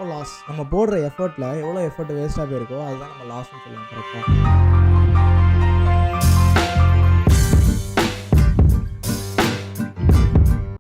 Loss நம்ம போடுற எஃபர்ட்டில் எவ்வளோ எஃபர்ட் வேஸ்ட்டாக போயிருக்கோ அதுதான் நம்ம லாஸ்ன்னு சொல்லுவோம். கரெக்டாக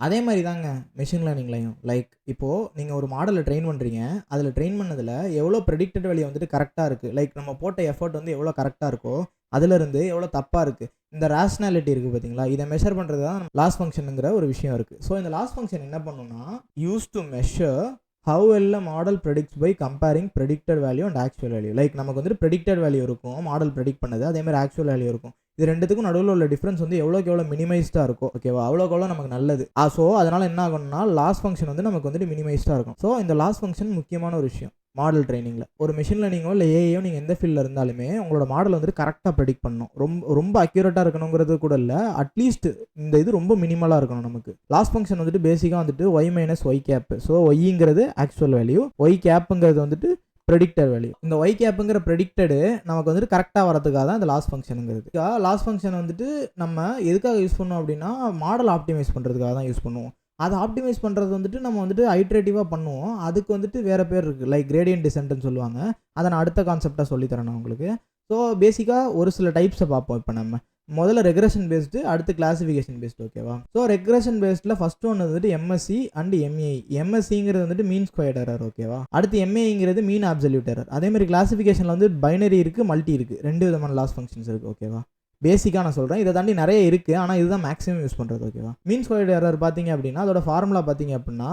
அதே மாதிரி தாங்க மெஷின் லேர்னிங்லையும். லைக் இப்போது நீங்கள் ஒரு மாடலை ட்ரெயின் பண்ணுறீங்க, அதில் ட்ரெயின் பண்ணதில் எவ்வளோ ப்ரெடிக்டட் வேல்யூ வந்துட்டு கரெக்டாக இருக்குது, லைக் நம்ம போட்ட எஃபர்ட் வந்து எவ்வளோ கரெக்டாக இருக்கோ அதிலிருந்து எவ்வளோ தப்பாக இருக்குது, இந்த ரேஷ்னாலிட்டி இருக்குது பார்த்தீங்களா, இதை மெஷர் பண்ணுறது தான் லாஸ் ஃபங்க்ஷனுங்கிற ஒரு விஷயம் இருக்குது. ஸோ இந்த லாஸ் ஃபங்க்ஷன் என்ன பண்ணுன்னா, use to measure how well a model predicts by comparing predicted value and actual value. Like நமக்கு வந்துட்டு ப்ரெடிக்டட் வேல்யூ இருக்கும், மாடல் ப்ரெடிக்ட் பண்ணது, அதேமாதிரி ஆக்சுவல் வேல்யூ இருக்கும். இது ரெண்டுத்துக்கும் நடுவில் உள்ள டிஃப்ரென்ஸ் வந்து எவ்வளோக்கு எவ்வளோ மினிமைஸ்டாக இருக்கும், ஓகேவா, அவ்வளோக்கு எவ்வளோ நமக்கு நல்லது. ஸோ அதனால் என்ன ஆகணும்னா லாஸ் ஃபங்க்ஷன் வந்து நமக்கு வந்துட்டு மினிமைஸ்டாக இருக்கும். ஸோ இந்த லாஸ் ஃபங்க்ஷன் முக்கியமான ஒரு விஷயம் மாடல் ட்ரைனிங்கில். ஒரு மிஷின் லேர்னிங்கோ இல்லை ஏஐயோ நீங்கள் எந்த ஃபீல்டில் இருந்தாலுமே உங்களோட மாடல் வந்துட்டு கரெக்டாக ப்ரெடிக்ட் பண்ணணும். ரொம்ப அக்யூரேட்டாக இருக்கணுங்கிறது கூட இல்லை, அட்லீஸ்ட் இந்த இது ரொம்ப மினிமலாக இருக்கணும். நமக்கு லாஸ் ஃபங்க்ஷன் வந்துட்டு பேசிக்காக வந்துட்டு y minus y cap. So ஒய்ங்கிறது ஆக்சுவல் வேல்யூ, ஒய் கேப்புங்கிறது வந்துட்டு ப்ரெடிக்டட் வேல்யூ. இந்த ஒய் கேப்புங்கிற ப்ரெடிக்டடு நமக்கு வந்துட்டு கரெக்டாக வரதுக்காக தான் இந்த லாஸ் ஃபங்க்ஷனுங்கிறது. லாஸ் ஃபங்க்ஷன் வந்துட்டு நம்ம எதுக்காக யூஸ் பண்ணோம் அப்படின்னா மாடல் ஆப்டிமைஸ் பண்ணுறதுக்காக தான் யூஸ் பண்ணுவோம். அதை ஆப்டிமைஸ் பண்ணுறது வந்துட்டு நம்ம வந்துட்டு ஐட்ரேட்டிவாக பண்ணுவோம். அதுக்கு வந்துட்டு வேறு பேர் இருக்குது, லைக் கிரேடியன்ட் டிசென்ட்னு சொல்லுவாங்க. அதை நான் அடுத்த கான்செப்டாக சொல்லித்தரேன் நான் உங்களுக்கு. ஸோ பேசிக்காக ஒரு சில டைப்ஸை பார்ப்போம். இப்போ நம்ம முதல்ல ரெக்ரெஷன் பேஸ்டு, அடுத்து கிளாசிஃபிகேஷன் பேஸ்டு, ஓகேவா. ஸோ ரெக்ரெஷன் பேஸ்டில் ஃபஸ்ட்டு ஒன்று வந்துட்டு எம்எஸ்சி அண்ட் எம்ஏஐ. எம்எஸ்சிங்கிறது வந்துட்டு மீன் ஸ்கொயர்ட் எரர், ஓகேவா. அடுத்து எம்ஏஐங்கிறது மீன் அப்சல்யூட் எரர். அதேமாதிரி கிளாசிஃபிகேஷனில் வந்து பைனரி இருக்குது, மல்டி இருக்குது, ரெண்டு விதமான லாஸ் ஃபங்க்ஷன்ஸ் இருக்குது, ஓகேவா. பேசிக்காக நான் சொல்கிறேன், இதை தாண்டி நிறைய இருக்குது, ஆனால் இதுதான் மேக்ஸிமம் யூஸ் பண்ணுறது, ஓகேவா. மீன் ஸ்கொயர்ட் எரர் பார்த்தீங்க அப்படின்னா அதோட ஃபார்முலா பார்த்தீங்க அப்படின்னா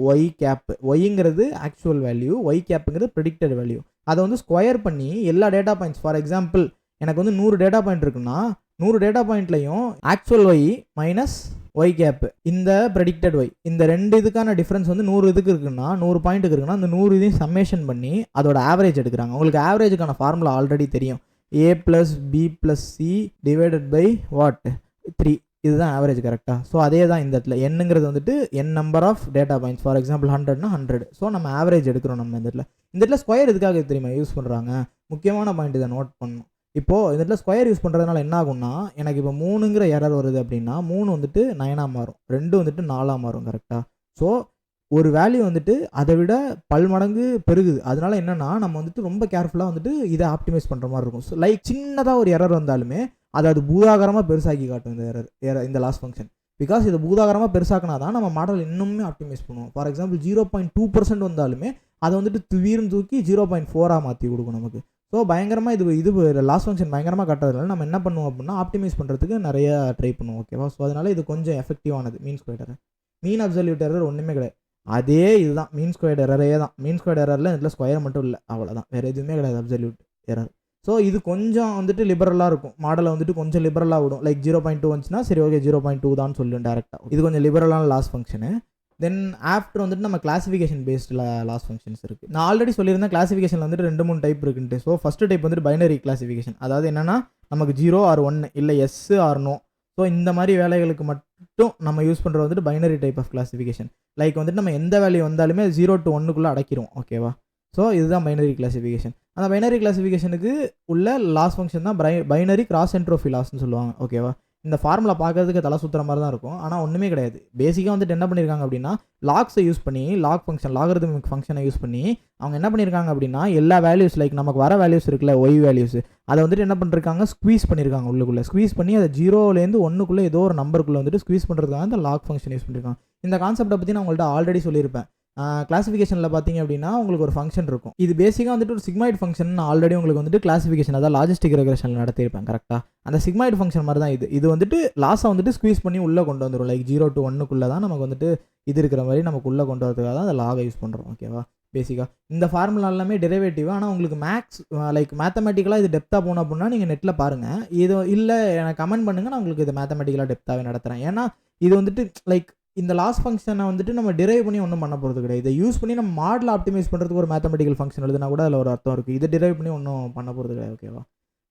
ஒய் கேப்பு. ஒய்ங்கிறது ஆக்சுவல் வேல்யூ, ஒய் கேப்புங்கிறது ப்ரெடிக்டட் வேல்யூ. அதை வந்து ஸ்கொயர் பண்ணி எல்லா டேட்டா பாயிண்ட்ஸ், ஃபார் எக்ஸாம்பிள் எனக்கு வந்து 100 டேட்டா பாயிண்ட் இருக்குன்னா 100 டேட்டா பாயிண்ட்லையும் actual y minus y cap, இந்த ப்ரெடிக்டட் ஒய், இந்த ரெண்டு இதுக்கான டிஃப்ரென்ஸ் வந்து 100 இதுக்கு இருக்குன்னா 100 பாயிண்ட்டுக்கு இருக்குன்னா அந்த 100 இதையும் சம்மேஷன் பண்ணி அதோட ஆவரேஜ் எடுக்கிறாங்க. உங்களுக்கு ஆவரேஜுக்கான ஃபார்முலா ஆல்ரெடி தெரியும், a + b + c divided by what 3. இதுதான் ஆவரேஜ், கரெக்டாக. ஸோ அதே தான் இந்த இடத்துல என்னங்கிறது வந்துட்டு n number of data points, for example 100னா 100. ஸோ நம்ம ஆவரேஜ் எடுக்கிறோம். நம்ம இந்த இடத்துல ஸ்கொயர் எதுக்காக தெரியுமா யூஸ் பண்ணுறாங்க, முக்கியமான பாயிண்ட் இதை நோட் பண்ணணும். இப்போது இந்த இடத்துல ஸ்கொயர் யூஸ் பண்ணுறதுனால என்ன ஆகும்னா, எனக்கு இப்போ 3ங்கிற எரர் வருது அப்படின்னா 3 வந்துட்டு 9ஆக மாறும், 2 வந்துட்டு 4ஆக மாறும், கரெக்டாக. ஸோ ஒரு வேல்யூ வந்துட்டு அதை விட பல்மடங்கு பெருகுது. அதனால என்னன்னா நம்ம வந்துட்டு ரொம்ப கேர்ஃபுல்லாக வந்துட்டு இதை ஆப்டிமைஸ் பண்ணுற மாதிரி இருக்கும். ஸோ லைக் சின்னதாக ஒரு எரர் வந்தாலுமே அது பூதாகரமாக பெருசாக்கி காட்டும் இந்த எரர், இந்த லாஸ் ஃபங்க்ஷன். பிகாஸ் இது பூதாகரமாக பெருசாக்கினா தான் நம்ம மாடல் இன்னுமே ஆப்டிமைஸ் பண்ணுவோம். ஃபார் எக்ஸாம்பிள் 0.2% வந்தாலுமே அதை வந்துட்டு திடீர்னு தூக்கி 0.4ஆக மாற்றி கொடுக்கும் நமக்கு. ஸோ பயங்கரமாக இது லாஸ் ஃபங்க்ஷன் பயங்கரமாக கட்டுறதுனால நம்ம என்ன பண்ணுவோம் அப்படின்னா ஆப்டிமைஸ் பண்ணுறதுக்கு நிறைய ட்ரை பண்ணுவோம், ஓகேவா. ஸோ அதனால இது கொஞ்சம் எஃபெக்டிவானது. Mean squared error, mean absolute error ஒன்றுமே கிடையாது, அதே இதுதான் மீன் ஸ்கொயர்ட் எரரே தான். மீன் ஸ்கொயர்ட் எரரில் இதில் ஸ்கொயர் மட்டும் இல்லை, அவ்வளோதான், வேறு எதுவுமே கிடையாது அப்சல்யூட் எரர். ஸோ இது கொஞ்சம் வந்துட்டு லிபரலாக இருக்கும், மாடலை வந்துட்டு கொஞ்சம் லிபரலாக விடும். லைக் 0.2 வந்துச்சுன்னா சரி ஓகே 0.2 தான் சொல்லும் டேரெக்டாக. இது கொஞ்சம் லிபரலான லாஸ் ஃபங்க்ஷனு. தென் ஆஃப்டர் வந்துட்டு நம்ம கிளாசிஃபிகேஷன் பேஸ்டில் லாஸ் ஃபங்க்ஷன்ஸ் இருக்குது. நான் ஆல்ரெடி சொல்லியிருந்தேன் கிளாசிஃபிகேஷனில் வந்துட்டு 2-3 டைப் இருக்குன்ட்டு. ஸோ ஃபஸ்ட்டு டைப் வந்துட்டு பைனரி கிளாசிஃபிகேஷன், அதாவது என்னென்னா நமக்கு 0 or 1 இல்லை எஸ் ஆர் நோ. ஸோ இந்த மாதிரி வேலைகளுக்கு மட்டும் நம்ம யூஸ் பண்ணுறது வந்துட்டு binary type of classification. Like வந்துட்டு நம்ம எந்த வேல்யூ வந்தாலுமே 0 to 1க்குள்ளே அடைக்கிறோம், ஓகேவா. ஸோ இதுதான் பைனரி கிளாசிஃபிகேஷன். அந்த பைனரி கிளாசிஃபிகேஷனுக்கு உள்ள லாஸ் ஃபங்க்ஷன் தான் பைனரி கிராஸ் என்ட்ரோஃபி லாஸ்ன்னு சொல்லுவாங்க, ஓகேவா. இந்த ஃபார்முலா பார்க்கறதுக்கு தலை சுற்றுற மாதிரி தான் இருக்கும், ஆனால் ஒன்றுமே கிடையாது. பேசிக்காக வந்துட்டு என்ன பண்ணியிருக்காங்க அப்படின்னா லாக்ஸை யூஸ் பண்ணி, லாக் ஃபங்க்ஷன், லாகரிதமிக் ஃபங்க்ஷனை யூஸ் பண்ணி அவங்க என்ன பண்ணியிருக்காங்க அப்படின்னா எல்லா வேல்யூஸ், லைக் நமக்கு வர வேல்யூஸ் இருக்குல்ல ஒய் வேல்யூஸ், அதை வந்துட்டு என்ன பண்ணிருக்காங்க ஸ்குவீஸ் பண்ணியிருக்காங்க உள்ளுக்குள்ளே. ஸ்குவீஸ் பண்ணி அதை 0லேருந்து 1க்குள்ளே ஏதோ ஒரு நம்பருக்குள்ளே வந்துட்டு ஸ்குவீஸ் பண்ணுறதுக்காக இந்த லாக் ஃபங்க்ஷன் யூஸ் பண்ணியிருக்காங்க. இந்த கான்செப்டை பற்றி நான் உங்கள்கிட்ட ஆல்ரெடி சொல்லியிருப்பேன். கிளாசிஃபிகேஷனில் பார்த்தீங்க அப்படின்னா உங்களுக்கு ஒரு ஃபங்க்ஷன் இருக்கும், இது பேசிக்காக வந்துட்டு ஒரு சிக்மாய்டு ஃபங்க்ஷன். ஆல்ரெடி உங்களுக்கு வந்துட்டு கிளாசிஃபிகேஷன், அதாவது லாஜிஸ்டிக் ரெக்ரெஷனில் நடத்தியிருப்பேன், கரெக்டாக. அந்த சிக்மாய்டு ஃபங்க்ஷன் மாதிரி தான் இது வந்துட்டு லாஸை வந்துட்டு ஸ்குவீஸ் பண்ணி உள்ளே கொண்டு வந்துடும். லைக் 0 to 1க்குள்ளே தான் நமக்கு வந்துட்டு இது இருக்கிற மாதிரி நமக்கு உள்ளே கொண்டு வரதுக்காக தான் அந்த லாகை யூஸ் பண்ணுறோம், ஓகேவா. பேசிக்காக இந்த ஃபார்முலா எல்லாமே டெரிவேட்டிவ். ஆனால் உங்களுக்கு மேக்ஸ் லைக் மேத்தமெட்டிக்கலாக இது டெப்த்தாக போனோம் அப்படின்னா நீங்கள் நெட்டில் பாருங்கள். இது இல்லை எனக்கு கமெண்ட் பண்ணுங்கள், நான் உங்களுக்கு இது மேத்தமெட்டிக்கலாக டெப்த்தாகவே நடத்துகிறேன். ஏன்னா இது வந்துட்டு லைக் இந்த லாஸ் ஃபங்க்ஷனை வந்துட்டு நம்ம டிரைவ் பண்ணி ஒன்றும் பண்ண போகிறது கிடையாது. இதை யூஸ் பண்ணி நம்ம மாடல் ஆப்டிமைஸ் பண்ணுறதுக்கு ஒரு மேத்தமெட்டிக்கல் ஃபங்க்ஷன் எழுதுனா கூட அதில் ஒரு அர்த்தம் இருக்குது. இதை டிரைவ் பண்ணி ஒன்றும் பண்ண போகிறது கிடையாது, ஓகேவா.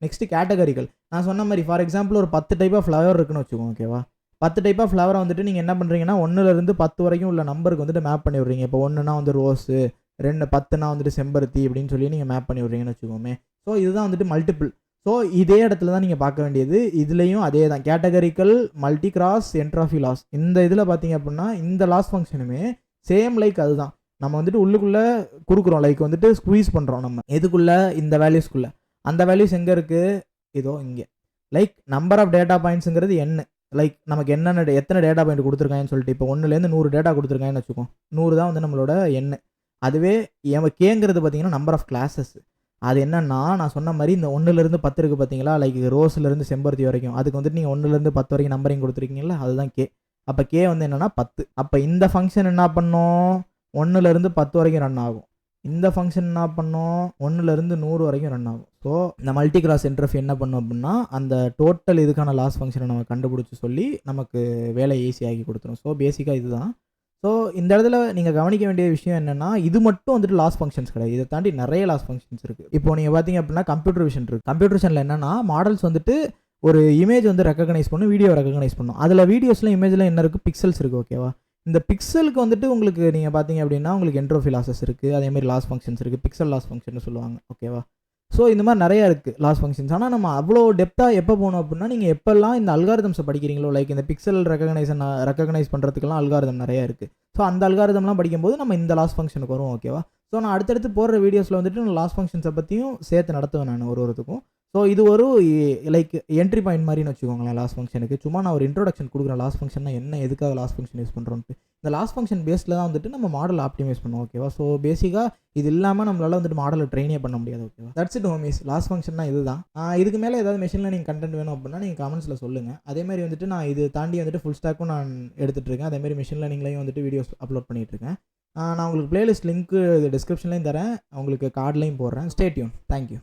நெக்ஸ்ட் கேட்டகரிகள். நான் சொன்ன மாதிரி ஃபார் எக்ஸாம்பிள் ஒரு 10 டைப் ஆஃப் ஃப்ளவர் இருக்குன்னு வச்சுக்கோங்க, ஓகேவா. 10 டைப் ஆஃப் ஃப்ளவரை வந்துட்டு நீங்கள் என்ன பண்ணுறீங்கன்னா 1லேருந்து 10 வரைக்கும் உள்ள நம்பருக்கு வந்துட்டு மேப் பண்ணி விட்றீங்க. இப்போ 1னா வந்து ரோஸு, 10னா வந்துட்டு செம்பருத்தி அப்படின்னு சொல்லி நீங்கள் மேப் பண்ணி விட்றீங்கன்னு வச்சுக்கோமே. ஸோ இதுதான் வந்துட்டு மல்டிபிள். ஸோ இதே இடத்துல தான் நீங்கள் பார்க்க வேண்டியது. இதுலேயும் அதே தான், கேட்டகரிக்கல் மல்டி கிராஸ் என்ட்ராஃபி லாஸ். இந்த இதில் பார்த்தீங்க அப்படின்னா இந்த லாஸ் ஃபங்க்ஷனுமே சேம் லைக் அதுதான். நம்ம வந்துட்டு உள்ளுக்குள்ளே குறுக்குறோம், லைக் வந்துட்டு ஸ்குவீஸ் பண்ணுறோம் நம்ம எதுக்குள்ளே, இந்த வேல்யூஸ்க்குள்ளே. அந்த வேல்யூஸ் எங்கே இருக்குது, இதோ இங்கே. லைக் நம்பர் ஆஃப் டேட்டா பாயிண்ட்ஸுங்கிறது என்ன, லைக் நமக்கு எத்தனை டேட்டா பாயிண்ட் கொடுத்துருக்காங்கன்னு சொல்லிட்டு, இப்போ 1லேருந்து 100 டேட்டா கொடுத்துருக்காங்கன்னு வச்சுக்கோம், 100 தான் வந்து நம்மளோட எண். அதுவே கேங்கிறது பார்த்தீங்கன்னா நம்பர் ஆஃப் கிளாஸஸ். அது என்னன்னா, நான் சொன்ன மாதிரி இந்த 1லேருந்து 10 இருக்குது பார்த்தீங்களா, லைக் ரோஸ்லேருந்து செம்பருத்தி வரைக்கும், அதுக்கு வந்துட்டு நீங்கள் 1லேருந்து 10 வரைக்கும் நம்பரிங் கொடுத்துருக்கீங்களா, அதுதான் கே. அப்போ கே வந்து என்னென்னா 10. அப்போ இந்த ஃபங்க்ஷன் என்ன பண்ணோம், 1லேருந்து 10 வரைக்கும் ரன் ஆகும். இந்த ஃபங்க்ஷன் என்ன பண்ணோம், 1லேருந்து 100 வரைக்கும் ரன் ஆகும். ஸோ இந்த மல்டி கிராஸ் இன்டர்ஃப் என்ன பண்ணும் அப்படின்னா, அந்த டோட்டல் இதுக்கான லாஸ் ஃபங்க்ஷனை நம்ம கண்டுபிடிச்சி சொல்லி நமக்கு வேலை ஈஸியாகி கொடுத்துரும். ஸோ பேசிக்காக இதுதான். ஸோ இந்த இடத்துல நீங்கள் கவனிக்க வேண்டிய விஷயம் என்னென்னா, இது மட்டும் வந்துட்டு லாஸ் ஃபங்க்ஷன்ஸ் கிடையாது, இதை தாண்டி நிறைய லாஸ் ஃபங்க்ஷன்ஸ் இருக்குது. இப்போ நீங்கள் பார்த்தீங்க அப்படின்னா கம்ப்யூட்டர் விஷன் இருக்குது. கம்ப்யூட்டர் விஷனில் என்னென்னா, மாடல்ஸ் வந்துட்டு ஒரு இமேஜ் வந்து ரெக்கக்னைஸ் பண்ணும், வீடியோ ரெக்கக்னைஸ் பண்ணும். அதில் வீடியோஸில் இமேஜில் என்ன இருக்குது, பிக்சல்ஸ் இருக்குது. ஓகேவா, இந்த பிக்சலுக்கு வந்துட்டு உங்களுக்கு நீங்கள் பார்த்தீங்க அப்படின்னா உங்களுக்கு என்ட்ரோஃபி லாஸஸ் இருக்குது, அதேமாதிரி லாஸ் ஃபங்க்ஷன்ஸ் இருக்குது, பிக்சல் லாஸ் ஃபங்க்ஷன் சொல்லுவாங்க. ஓகேவா, ஸோ இந்த மாதிரி நிறையா இருக்குது லாஸ் ஃபங்க்ஷன்ஸ். ஆனால் நம்ம அவ்வளோ டெப்த்தாக எப்போ போகணும் அப்படின்னா, நீங்கள் எப்போல்லாம் இந்த அல்காரிதம்ஸை படிக்கிறீங்களோ, லைக் இந்த பிக்சல் ரெக்கக்னைஸ் பண்ணுறதுக்கெல்லாம் அல்காரிதம் நிறையா இருக்குது. ஸோ அந்த அல்காரிதம்லாம் படிக்கும்போது நம்ம இந்த லாஸ் ஃபங்க்ஷனுக்கு வரும். ஓகேவா, ஸோ நான் அடுத்தடுத்து போடுற வீடியோஸில் வந்துட்டு நான் லாஸ் ஃபங்க்ஷன்ஸை பற்றியும் சேர்த்து நடத்துவேன் நான் ஒருத்துக்கும். ஸோ இது ஒரு லைக் என்ட்ரி பாயிண்ட் மாதிரின்னு வச்சுக்கோங்களேன் லாஸ் ஃபங்க்ஷனுக்கு. சும்மா நான் ஒரு இன்ட்ரோடக்ஷன் கொடுக்குறேன், லாஸ் ஃபங்க்ஷன்னா என்ன, எதுக்காக லாஸ் ஃபங்க்ஷன் யூஸ் பண்ணுறோன்ட்டு. இந்த லாஸ் ஃபங்க்ஷன் பேஸில் தான் வந்துட்டு நம்ம மாடல் ஆப்டிமைஸ் பண்ணுவோம். ஓகேவா, ஸோ பேசிக்காக இது இல்லாமல் நம்மளால் வந்துட்டு மாடலை ட்ரெயினே பண்ண முடியாது. ஓகேவா, தட்ஸ் இட் ஹோமிஸ். லாஸ் ஃபங்க்ஷன்னா இதுதான். இதுக்கு மேலே ஏதாவது மெஷின் லேர்னிங் கண்டென்ட் வேணும் அப்படின்னா நீங்கள் கமெண்ட்ஸில் சொல்லுங்கள். அதேமாதிரி வந்துட்டு நான் இது தாண்டி வந்துட்டு ஃபுல் ஸ்டாக்கும் நான் எடுத்துகிட்டு இருக்கேன். அதேமாதிரி மெஷின் லேர்னிங்லையும் வந்துட்டு வீடியோஸ் அப்லோட் பண்ணிகிட்டு இருக்கேன். நான் உங்களுக்கு பிளேலிஸ்ட் லிங்க்கு டிஸ்கிரிப்ஷன்லையும் தரேன், உங்களுக்கு கார்ட்லையும் போடுறேன். Stay tune. தேங்க்யூ.